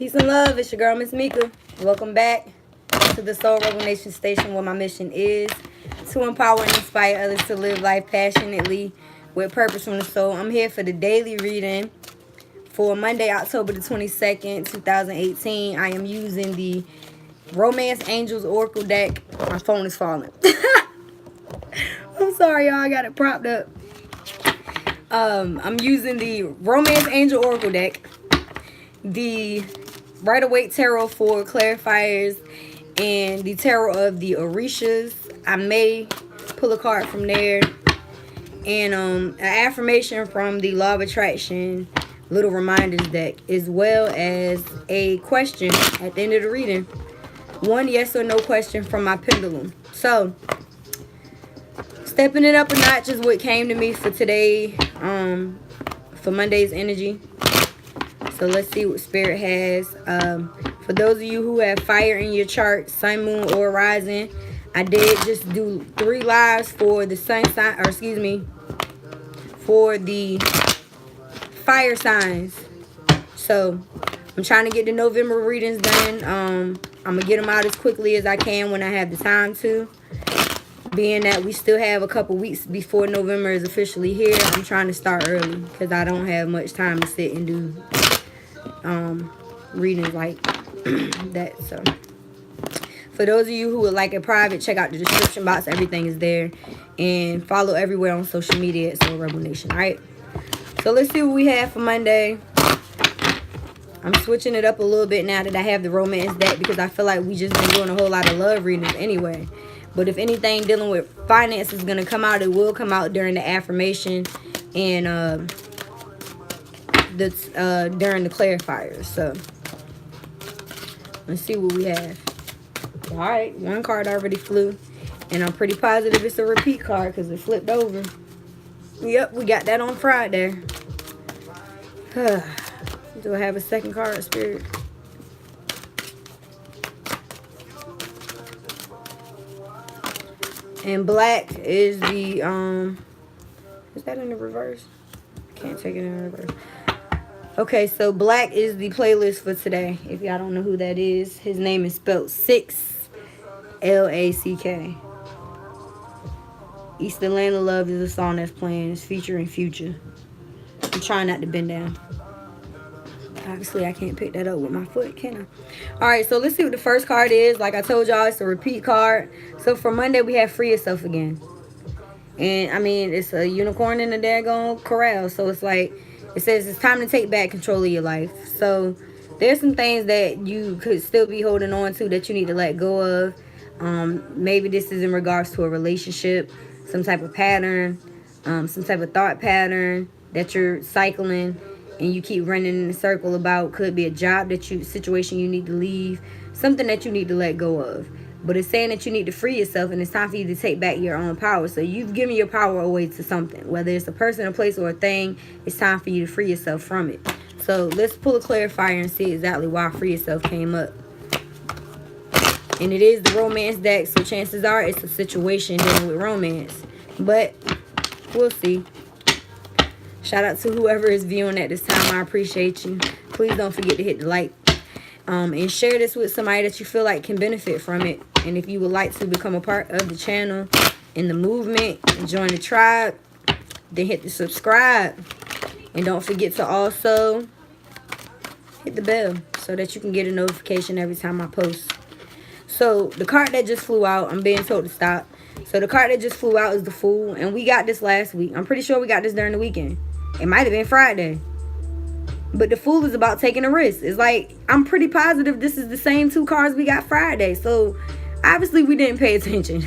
Peace and love. It's your girl, Miss Mika. Welcome back to the Soul Rebel Nation station, where my mission is to empower and inspire others to live life passionately with purpose from the soul. I'm here for the daily reading for Monday, October the 22nd, 2018. I am using the Romance Angels Oracle deck. My phone is falling. I'm sorry, y'all. I got it propped up. I'm using the Romance Angel Oracle deck, the Rider-Waite Tarot for clarifiers, and the Tarot of the Orishas. I may pull a card from there, and an affirmation from the Law of Attraction Little Reminders deck, as well as a question at the end of the reading. One yes or no question from my pendulum. So, stepping it up a notch is what came to me for today, for Monday's energy. So let's see what Spirit has. For those of you who have fire in your chart, sun, moon, or rising, I did just do 3 lives for the sun sign, or excuse me, for the fire signs. So I'm trying to get the November readings done. I'm going to get them out as quickly as I can when I have the time to. Being that we still have a couple weeks before November is officially here, I'm trying to start early because I don't have much time to sit and do readings like that. So for those of you who would like it private, check out the description box. Everything is there. And follow everywhere on social media at Soul Rebel Nation. Alright, so let's see what we have for Monday. I'm switching it up a little bit now that I have the romance deck, because I feel like we just been doing a whole lot of love readings anyway. But if anything dealing with finance is going to come out, it will come out during the affirmation and during the clarifiers. So let's see what we have. All right, one card already flew, and I'm pretty positive it's a repeat card because it flipped over. Yep, we got that on Friday. Do I have a second card, Spirit? And black is the is that in the reverse? Can't take it in reverse. Okay, so black is the playlist for today. If y'all don't know who that is, his name is spelled 6LACK. Eastern Land of Love is a song that's playing. It's featuring Future. I'm trying not to bend down. Obviously, I can't pick that up with my foot, can I? Alright, so let's see what the first card is. Like I told y'all, it's a repeat card. So for Monday, we have Free Yourself again. And, I mean, it's a unicorn in a daggone corral. So it's like, it says it's time to take back control of your life. So there's some things that you could still be holding on to that you need to let go of. Maybe this is in regards to a relationship, some type of pattern, some type of thought pattern that you're cycling and you keep running in a circle about. Could be a job situation you need to leave, something that you need to let go of. But it's saying that you need to free yourself, and it's time for you to take back your own power. So you've given your power away to something, whether it's a person, a place, or a thing. It's time for you to free yourself from it. So let's pull a clarifier and see exactly why Free Yourself came up. And it is the romance deck, so chances are it's a situation dealing with romance. But we'll see. Shout out to whoever is viewing at this time. I appreciate you. Please don't forget to hit the like. And share this with somebody that you feel like can benefit from it. And if you would like to become a part of the channel and the movement and join the tribe, then hit the subscribe. And don't forget to also hit the bell so that you can get a notification every time I post. So the card that just flew out, I'm being told to stop. So the card that just flew out is the Fool. And we got this last week. I'm pretty sure we got this during the weekend. It might have been Friday. But the Fool is about taking a risk. It's like, I'm pretty positive this is the same 2 cards we got Friday. So obviously we didn't pay attention.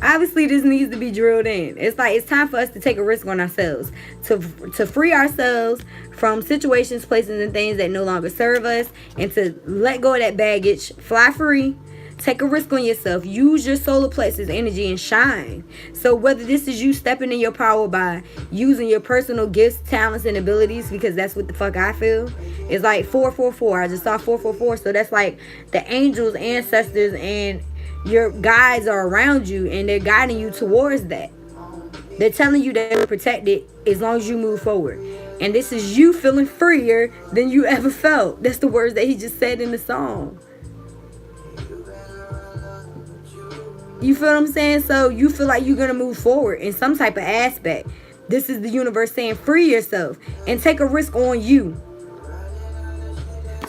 Obviously this needs to be drilled in. It's like, it's time for us to take a risk on ourselves. To free ourselves from situations, places, and things that no longer serve us. And to let go of that baggage. Fly free. Take a risk on yourself. Use your solar plexus energy and shine. So whether this is you stepping in your power by using your personal gifts, talents, and abilities, because that's what the fuck I feel. It's like 444. I just saw 444. So that's like the angels, ancestors, and your guides are around you, and they're guiding you towards that. They're telling you that you're protected as long as you move forward. And this is you feeling freer than you ever felt. That's the words that he just said in the song. You feel what I'm saying? So you feel like you're going to move forward in some type of aspect. This is the universe saying free yourself and take a risk on you.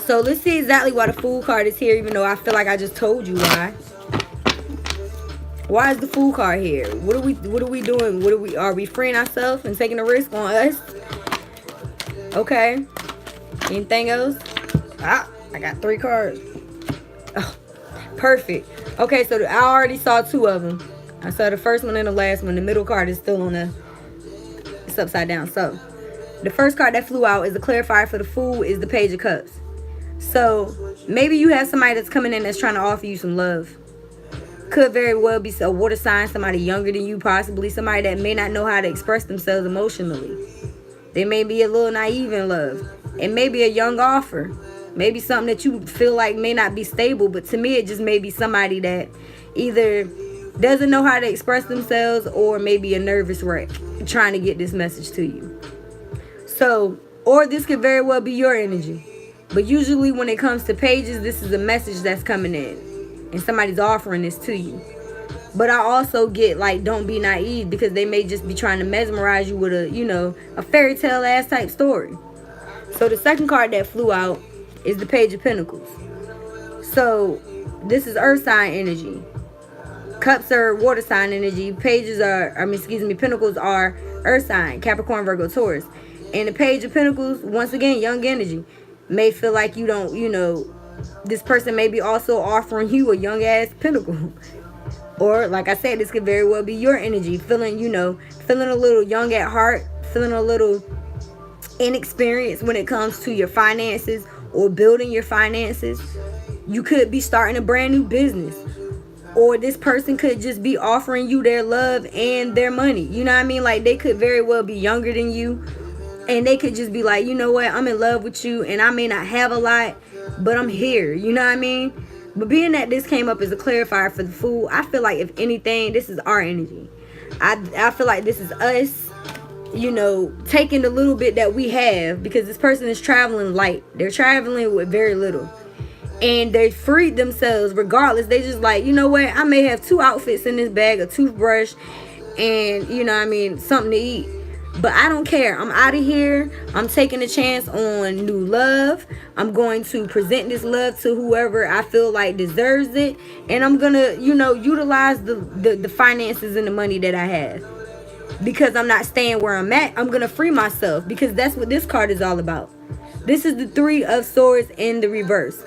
So let's see exactly why the Fool card is here, even though I feel like I just told you why. Why is the Fool card here? What are we doing? Are we freeing ourselves and taking a risk on us? Okay. Anything else? I got 3 cards. Oh, perfect. Okay, so I already saw 2 of them. I saw the first one and the last one. The middle card is still on it's upside down. So the first card that flew out is the clarifier for the Fool is the Page of Cups. So maybe you have somebody that's coming in that's trying to offer you some love. Could very well be a water sign, somebody younger than you, possibly somebody that may not know how to express themselves emotionally. They may be a little naive in love. It may be a young offer. Maybe something that you feel like may not be stable, but to me it just may be somebody that either doesn't know how to express themselves or maybe a nervous wreck trying to get this message to you. So, or this could very well be your energy. But usually when it comes to pages, this is a message that's coming in and somebody's offering this to you. But I also get like, don't be naive, because they may just be trying to mesmerize you with a fairy tale ass type story. So the second card that flew out is the Page of Pentacles. So this is earth sign energy. Cups are water sign energy. Pentacles are earth sign, Capricorn, Virgo, Taurus. And the Page of Pentacles, once again, young energy. May feel like you don't, this person may be also offering you a young ass pentacle. Or like I said, this could very well be your energy. Feeling a little young at heart. Feeling a little inexperienced when it comes to your finances or building your finances. You could be starting a brand new business. Or this person could just be offering you their love and their money. You know what I mean? Like they could very well be younger than you. And they could just be like, you know what? I'm in love with you. And I may not have a lot, but I'm here. You know what I mean? But being that this came up as a clarifier for the Fool, I feel like if anything, this is our energy. I feel like this is us, taking the little bit that we have, because this person is traveling light. They're traveling with very little. And they freed themselves regardless. They just like, you know what? I may have 2 outfits in this bag, a toothbrush, and, something to eat. But I don't care. I'm out of here. I'm taking a chance on new love. I'm going to present this love to whoever I feel like deserves it. And I'm going to, utilize the finances and the money that I have. Because I'm not staying where I'm at. I'm going to free myself. Because that's what this card is all about. This is the 3 of Swords in the reverse.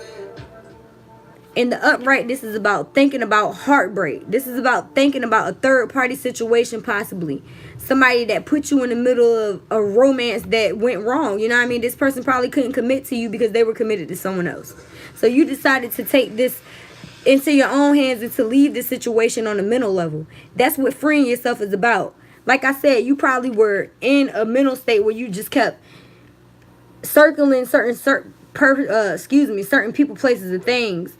In the upright, this is about thinking about heartbreak. This is about thinking about a third party situation, possibly. Somebody that put you in the middle of a romance that went wrong. You know what I mean? This person probably couldn't commit to you because they were committed to someone else. So you decided to take this into your own hands and to leave this situation on a mental level. That's what freeing yourself is about. Like I said, you probably were in a mental state where you just kept circling certain people, places, and things.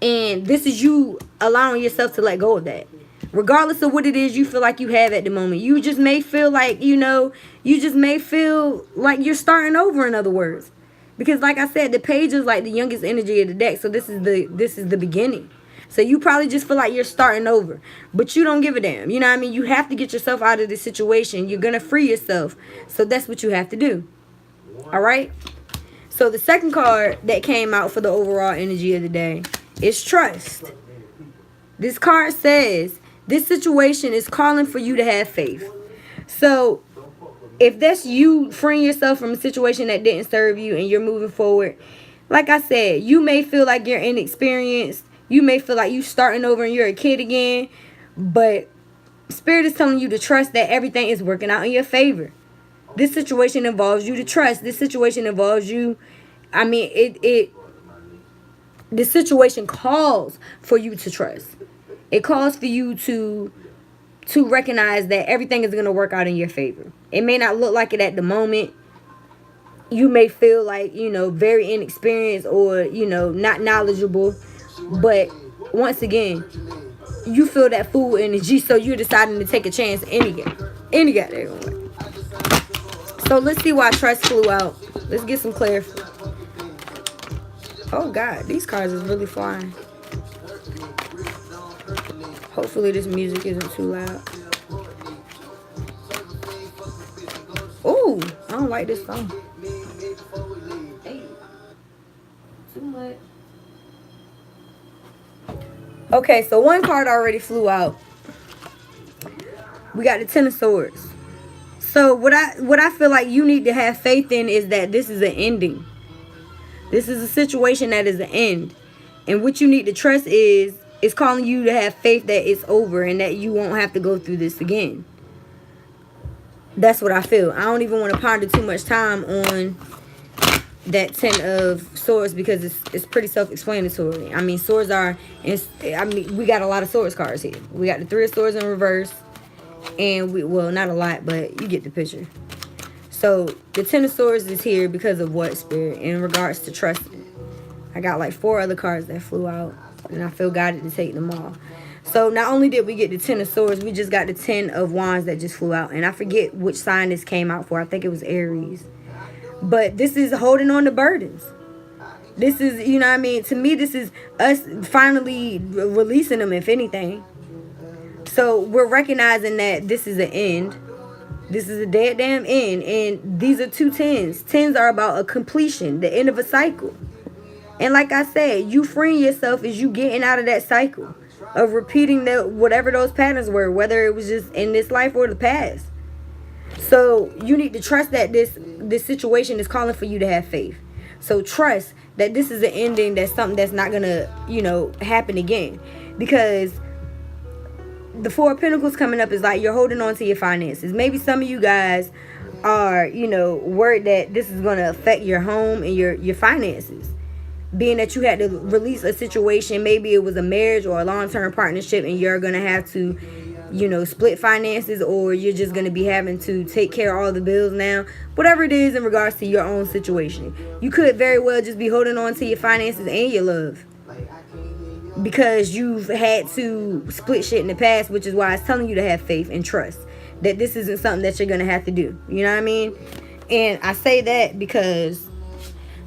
And this is you allowing yourself to let go of that. Regardless of what it is you feel like you have at the moment. You just may feel like, you just may feel like you're starting over, in other words. Because like I said, the Page is like the youngest energy of the deck. So this is the beginning. So you probably just feel like you're starting over. But you don't give a damn. You know what I mean? You have to get yourself out of this situation. You're going to free yourself. So that's what you have to do. Alright? So the second card that came out for the overall energy of the day is Trust. This card says this situation is calling for you to have faith. So if that's you freeing yourself from a situation that didn't serve you and you're moving forward, like I said, you may feel like you're inexperienced. You may feel like you're starting over and you're a kid again. But Spirit is telling you to trust that everything is working out in your favor. This situation involves you to trust. This situation involves you. This situation calls for you to trust. It calls for you to recognize that everything is going to work out in your favor. It may not look like it at the moment. You may feel like, very inexperienced or, not knowledgeable. But once again, you feel that Fool energy, so you're deciding to take a chance any goddamn way. So let's see why trust flew out. Let's get some clarity. Oh God, these cards is really flying. Hopefully this music isn't too loud. Ooh, I don't like this song. Hey, too much. Okay, so one card already flew out. We got the Ten of Swords. So what I feel like you need to have faith in is that this is an ending. This is a situation that is an end. And what you need to trust is calling you to have faith that it's over and that you won't have to go through this again. That's what I feel. I don't even want to ponder too much time on that Ten of Swords because it's pretty self-explanatory. I mean, swords are, we got a lot of swords cards here. We got the Three of Swords in reverse. And well, not a lot, but you get the picture. So the Ten of Swords is here because of what, Spirit? In regards to trusting. I got like 4 other cards that flew out. And I feel guided to take them all. So not only did we get the Ten of Swords, we just got the Ten of Wands that just flew out. And I forget which sign this came out for. I think it was Aries. But this is holding on to burdens. This is, you know what I mean? To me, this is us finally releasing them, if anything. So we're recognizing that this is an end. This is a dead damn end. And these are 2 tens. Tens are about a completion, the end of a cycle. And like I said, you freeing yourself is you getting out of that cycle of repeating whatever those patterns were, whether it was just in this life or the past. So you need to trust that this situation is calling for you to have faith. So trust that this is an ending, that's something that's not going to, you know, happen again. Because the Four of Pentacles coming up is like you're holding on to your finances. Maybe some of you guys are, you know, worried that this is going to affect your home and your finances. Being that you had to release a situation, maybe it was a marriage or a long-term partnership, and you're going to have to, you know, split finances, or you're just going to be having to take care of all the bills now. Whatever it is in regards to your own situation. You could very well just be holding on to your finances and your love. Because you've had to split shit in the past, which is why it's telling you to have faith and trust that this isn't something that you're going to have to do. You know what I mean? And I say that because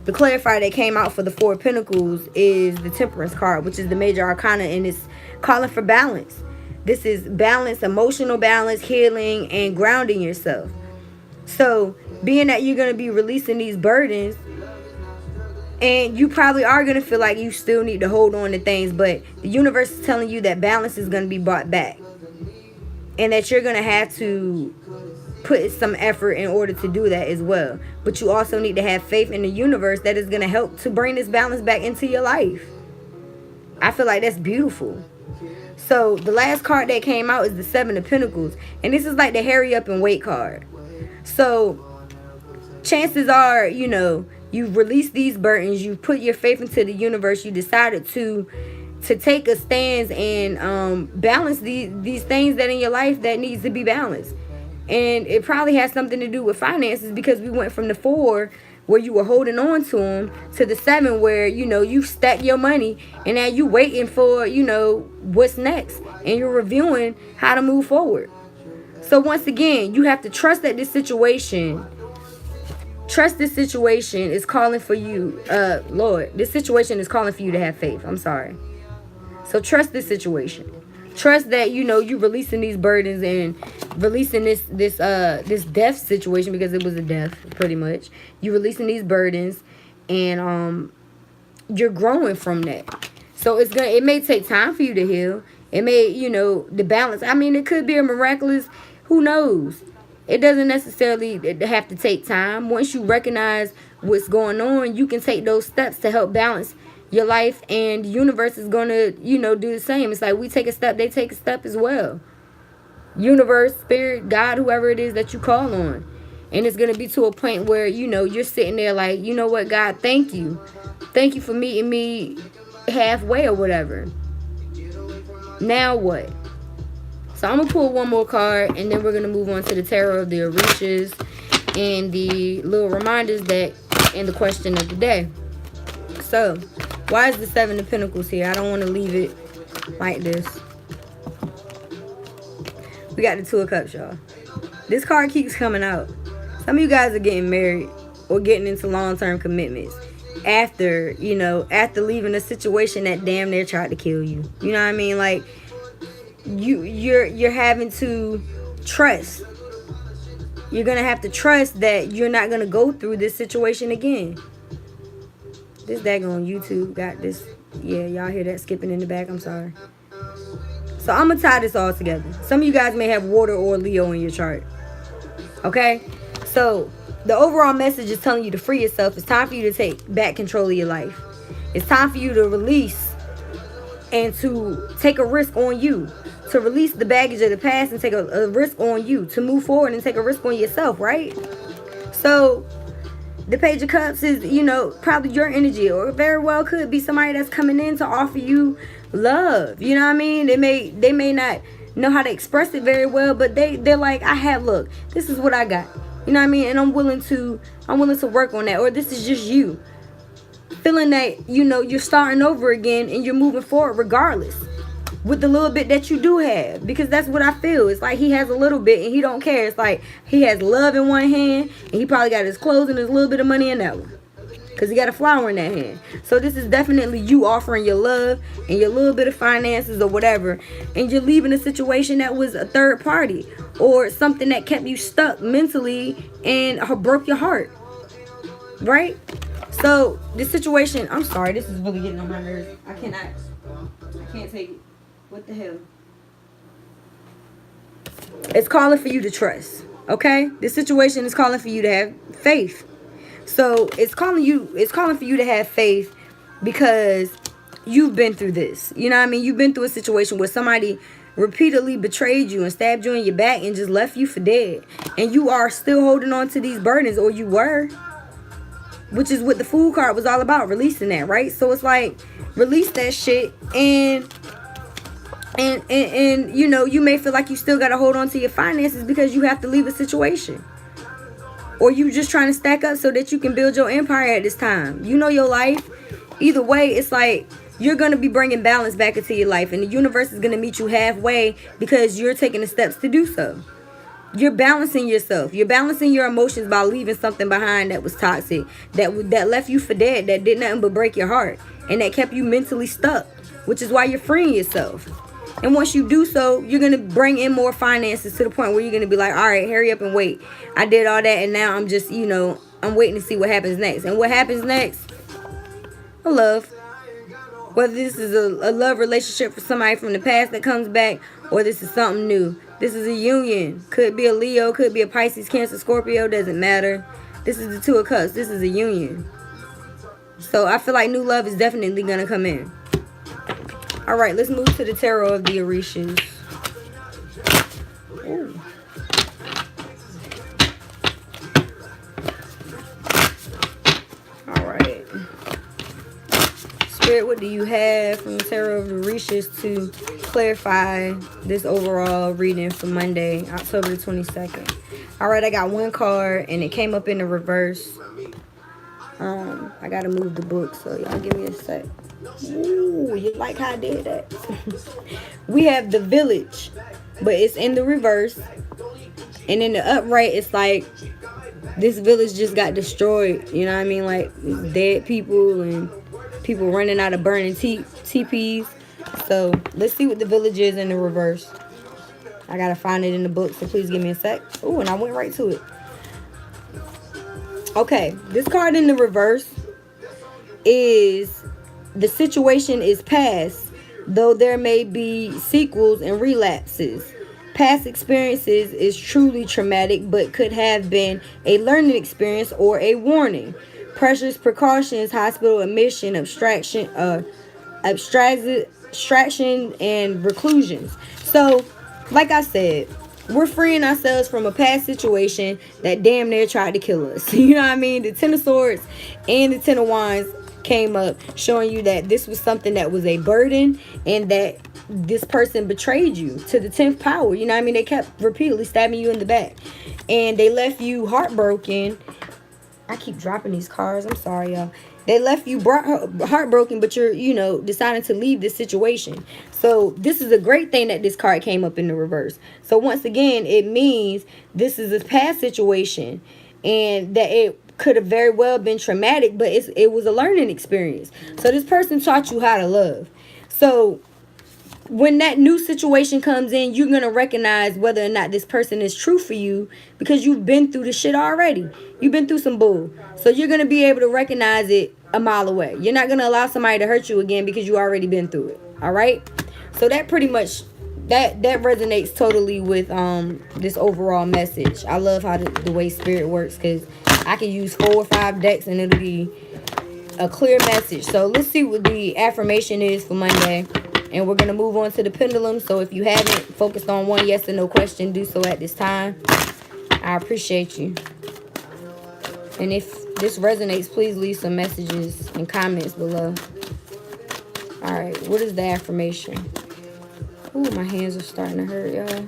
the clarifier that came out for the Four of Pentacles is the Temperance card, which is the major arcana, and it's calling for balance. This is balance, emotional balance, healing, and grounding yourself. So being that you're going to be releasing these burdens, and you probably are going to feel like you still need to hold on to things, but the universe is telling you that balance is going to be brought back. And that you're going to have to put some effort in order to do that as well. But you also need to have faith in the universe that is going to help to bring this balance back into your life. I feel like that's beautiful. So the last card that came out is the Seven of Pentacles. And this is like the hurry up and wait card. So chances are, you know, you've released these burdens. You've put your faith into the universe. You decided to take a stance and balance these things that in your life that needs to be balanced. And it probably has something to do with finances, because we went from the 4 where you were holding on to them to the 7 where, you know, you stack your money and now you waiting for, you know, what's next. And you're reviewing how to move forward. So once again, you have to trust that this situation is calling for you. Lord, this situation is calling for you to have faith. I'm sorry. So trust this situation. Trust that, you know, you're releasing these burdens and releasing this death situation, because it was a death pretty much. You're releasing these burdens and you're growing from that. So it may take time for you to heal. It may, you know, the balance. I mean, it could be a miraculous, who knows? It doesn't necessarily have to take time. Once you recognize what's going on, you can take those steps to help balance your life, and the universe is going to, you know, do the same. It's like we take a step, they take a step as well. Universe, spirit, God, whoever it is that you call on. And it's going to be to a point where, you know, you're sitting there like, you know what, God, thank you. Thank you for meeting me halfway or whatever. Now what? So I'm going to pull one more card, and then we're going to move on to the Tarot of the Orishas and the little reminders that and the question of the day. So, why is the Seven of Pentacles here? I don't want to leave it like this. We got the Two of Cups, y'all. This card keeps coming out. Some of you guys are getting married or getting into long-term commitments after, you know, after leaving a situation that damn near tried to kill you. You know what I mean? Like, you're having to trust. You're gonna have to trust that you're not gonna go through this situation again. This daggone YouTube got this. Yeah, y'all hear that skipping in the back? I'm sorry. So I'm gonna tie this all together. Some of you guys may have water or Leo in your chart. Okay? So the overall message is telling you to free yourself. It's time for you to take back control of your life. It's time for you to release and to take a risk on you. To release the baggage of the past and take a risk on you. To move forward and take a risk on yourself, right? So the Page of Cups is, you know, probably your energy, or very well could be somebody that's coming in to offer you love. You know what I mean? They may not know how to express it very well, but they're like, look, this is what I got. You know what I mean? And I'm willing to work on that. Or this is just you feeling that, you know, you're starting over again and you're moving forward regardless with the little bit that you do have. Because that's what I feel. It's like he has a little bit and he don't care. It's like he has love in one hand and he probably got his clothes and his little bit of money in that one, because he got a flower in that hand. So this is definitely you offering your love and your little bit of finances or whatever, and you're leaving a situation that was a third party or something that kept you stuck mentally and broke your heart, right? So this situation, I'm sorry, this is really getting on my nerves. I can't take it. What the hell? It's calling for you to trust, okay? This situation is calling for you to have faith. So it's calling for you to have faith because you've been through this. You know what I mean? You've been through a situation where somebody repeatedly betrayed you and stabbed you in your back and just left you for dead. And you are still holding on to these burdens, or you were. Which is what the Fool card was all about, releasing that, right? So it's like, release that shit, and you know, you may feel like you still got to hold on to your finances because you have to leave a situation. Or you just trying to stack up so that you can build your empire at this time. You know your life. Either way, it's like you're going to be bringing balance back into your life. And the universe is going to meet you halfway because you're taking the steps to do so. You're balancing yourself. You're balancing your emotions by leaving something behind that was toxic. That left you for dead. That did nothing but break your heart. And that kept you mentally stuck. Which is why you're freeing yourself. And once you do so, you're going to bring in more finances to the point where you're going to be like, all right, hurry up and wait. I did all that and now I'm just, you know, I'm waiting to see what happens next. And what happens next? A love. Whether this is a love relationship for somebody from the past that comes back, or this is something new. This is a union. Could be a Leo, could be a Pisces, Cancer, Scorpio, doesn't matter. This is the Two of Cups. This is a union. So I feel like new love is definitely going to come in. All right, let's move to the tarot of the Orishas. Ooh. All right. Spirit, what do you have from the tarot of the Orishas to clarify this overall reading for Monday, October the 22nd? All right, I got one card, and it came up in the reverse. I got to move the book, so y'all give me a sec. Ooh, you like how I did that? We have the Village, but it's in the reverse. And in the upright, it's like this village just got destroyed. You know what I mean? Like dead people and people running out of burning teepees. So let's see what the Village is in the reverse. I gotta find it in the book, so please give me a sec. Ooh, and I went right to it. Okay, this card in the reverse is the situation is past, though there may be sequels and relapses. Past experiences is truly traumatic, but could have been a learning experience or a warning. Pressures, precautions, hospital admission, abstraction, and reclusions. So, like I said, we're freeing ourselves from a past situation that damn near tried to kill us. You know what I mean? The Ten of Swords and the Ten of Wands came up showing you that this was something that was a burden and that this person betrayed you to the 10th power. You know what I mean? They kept repeatedly stabbing you in the back and they left you heartbroken. I keep dropping these cards. I'm sorry, y'all. They left you heartbroken, but you're, you know, deciding to leave this situation. So this is a great thing that this card came up in the reverse. So once again, it means this is a past situation and that it could have very well been traumatic, but it was a learning experience. So this person taught you how to love. So when that new situation comes in, you're going to recognize whether or not this person is true for you, because you've been through the shit already. You've been through some bull. So you're going to be able to recognize it a mile away. You're not going to allow somebody to hurt you again because you already been through it. All right? So that pretty much, that resonates totally with this overall message. I love how the way spirit works, because I can use 4 or 5 decks and it'll be a clear message. So let's see what the affirmation is for Monday. And we're going to move on to the pendulum. So if you haven't focused on one yes or no question, do so at this time. I appreciate you. And if this resonates, please leave some messages and comments below. All right, what is the affirmation? Ooh, my hands are starting to hurt, y'all.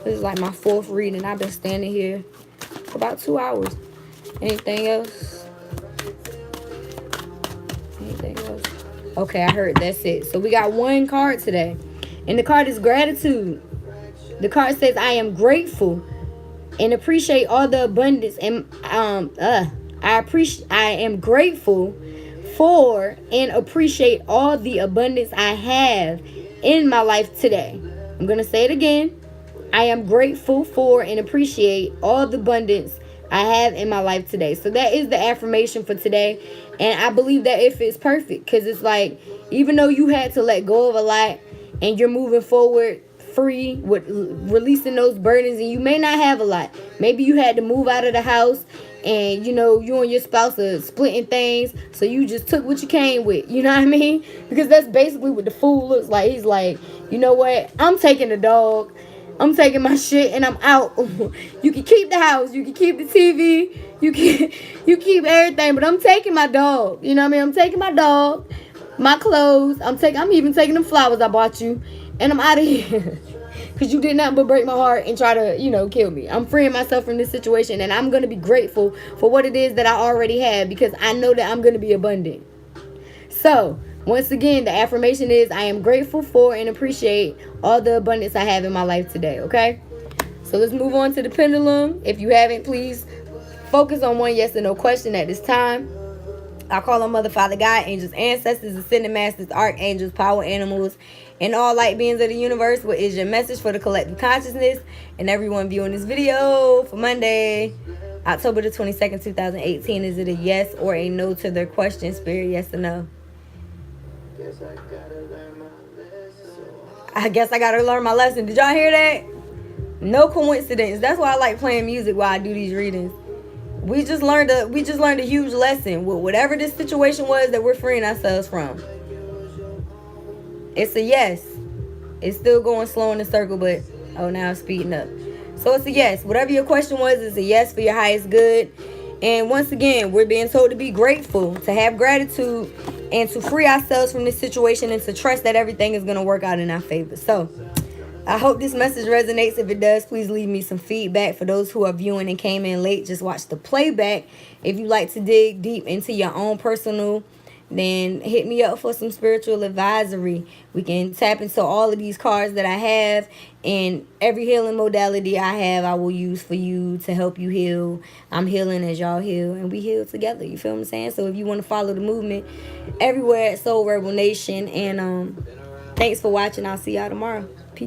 This is like my 4th reading. I've been standing here for about 2 hours. Anything else? Anything else? Okay, I heard that's it. So we got 1 card today. And the card is gratitude. The card says, I am grateful and appreciate all the abundance. And I am grateful for and appreciate all the abundance I have in my life today. I'm going to say it again. I am grateful for and appreciate all the abundance I have in my life today. So that is the affirmation for today. And I believe that it fits perfect, because it's like, even though you had to let go of a lot and you're moving forward free with releasing those burdens, and you may not have a lot. Maybe you had to move out of the house and, you know, you and your spouse are splitting things. So you just took what you came with. You know what I mean? Because that's basically what the fool looks like. He's like, you know what? I'm taking the dog. I'm taking my shit and I'm out. You can keep the house. You can keep the TV. You keep everything. But I'm taking my dog. You know what I mean? I'm taking my dog, my clothes. I'm even taking them flowers I bought you. And I'm out of here. Because you did nothing but break my heart and try to, you know, kill me. I'm freeing myself from this situation. And I'm going to be grateful for what it is that I already have, because I know that I'm going to be abundant. So, once again, the affirmation is, I am grateful for and appreciate all the abundance I have in my life today, okay? So let's move on to the pendulum. If you haven't, please focus on one yes or no question at this time. I call on Mother, Father, God, angels, ancestors, ascended masters, archangels, power animals, and all light beings of the universe. What is your message for the collective consciousness and everyone viewing this video for Monday, October the 22nd, 2018? Is it a yes or a no to their question, Spirit? Yes or no? I guess I gotta learn my lesson. Did y'all hear that? No coincidence. That's why I like playing music while I do these readings. We just learned a huge lesson with whatever this situation was that we're freeing ourselves from. It's a yes. It's still going slow in the circle, but oh, now it's speeding up. So it's a yes. Whatever your question was, it's a yes for your highest good. And once again, we're being told to be grateful, to have gratitude, and to free ourselves from this situation, and to trust that everything is going to work out in our favor. So I hope this message resonates. If it does, please leave me some feedback. For those who are viewing and came in late, just watch the playback. If you like to dig deep into your own personal, then hit me up for some spiritual advisory. We can tap into all of these cards that I have, and every healing modality I have, I will use for you to help you heal. I'm healing as y'all heal, and we heal together. You feel what I'm saying? So if you want to follow the movement everywhere at Soul Rebel Nation, and thanks for watching. I'll see y'all tomorrow.